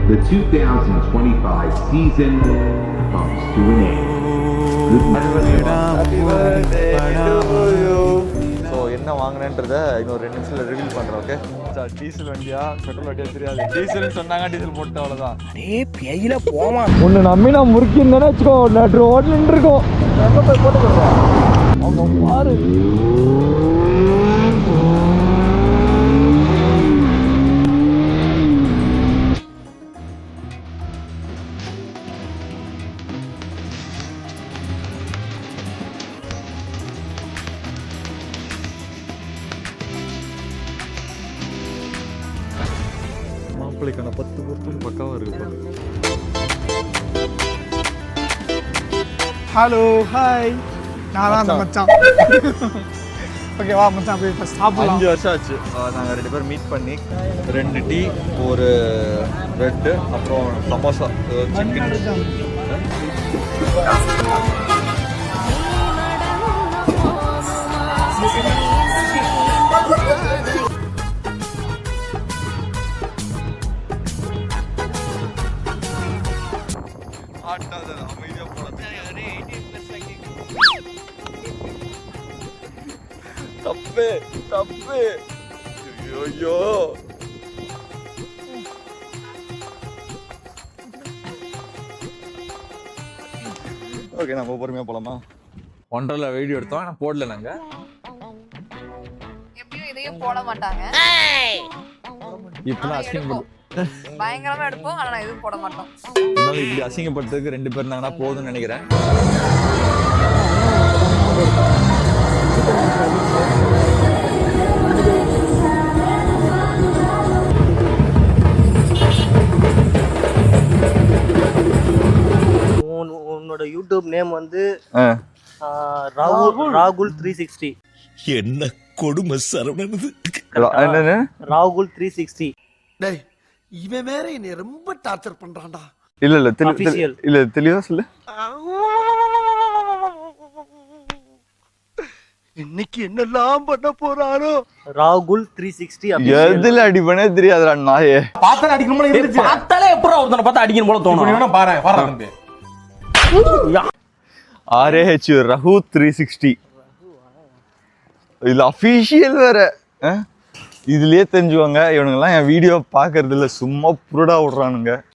the 2025 season comes to an end. Happy birthday to you. So என்ன வாங்குனேன்றதை இன்னொரு 2 நிமிஷத்துல reveal பண்றேன். ஓகே சார், டீசல் வண்டியா பெட்ரோல் வண்டியா தெரியாது. டீசல்னு சொன்னாங்க, டீசல் போட்டு அவ்வளவுதான். பேயில போமா ஒன்னு நம்பி நான் முறுக்கின்னு வச்சுக்கோ, நான் ரோட்ல நின்று இருக்கோம். எங்க போய் போட்டுக்கிறோம் அவங்க பாரு. மாப்பிள்ளைக்கான 10 பொருத்தம் பக்காவா இருக்கு. ஹலோ ஹாய், நான் தான் அந்த மச்சான். ஓகே வா மச்சான், போய் ஃபர்ஸ்ட் சாப்பிடலாம். 5 வருஷம் ஆச்சு நாங்கள் 2 பேரும் மீட் பண்ணி. 2 டீ, ஒரு பிரெட்டு, அப்புறம் சமோசா, சிக்கன். தப்பு தப்பு, ஐயோ. ஓகே, நம்ம பொறுமையா போலாமா? ஒன்றரை வீடியோ எடுத்தோம், ஆனால் போடல. நாங்க எப்படியும் இதையும் போட மாட்டாங்க. இப்பதான் அசிங்கப்படும், பயங்கரமா எடுப்போம், ஆனா எதுவும் போட மாட்டோம். இப்படி அசிங்கப்படுறதுக்கு 2 பேர் இருந்தாங்கன்னா போதும்னு நினைக்கிறேன். உன்னோட யூடியூப் நேம் வந்து ராகுல் 360. என்ன கொடுமை சரவணனது. ராகுல் 360. டேய், இவன் வேற என்னை ரொம்ப டார்ச்சர் பண்றான்டா. இல்ல Official. இல்ல தெளிவா சொல்லு. இன்னைக்கு என்னெல்லாம் பண்ண போறானோ. ராகுல் 360. எதுல அடிப்பனே தெரியாதுடா நாயே. பாத்தல அடிக்கணும் போல இருந்துச்சு. பார்த்தாலே எப்பறம் ஒருத்தனை பார்த்தா அடிக்கணும் போல தோணும். வேணா பாறேன் தம்பி. RH ரகு 360. இதுல அபிஷியல் வேற. இதுலயே தெரிஞ்சுவாங்க இவனுங்கெல்லாம் என் வீடியோ பாக்குறது இல்ல, சும்மா புருடா விடுறானுங்க.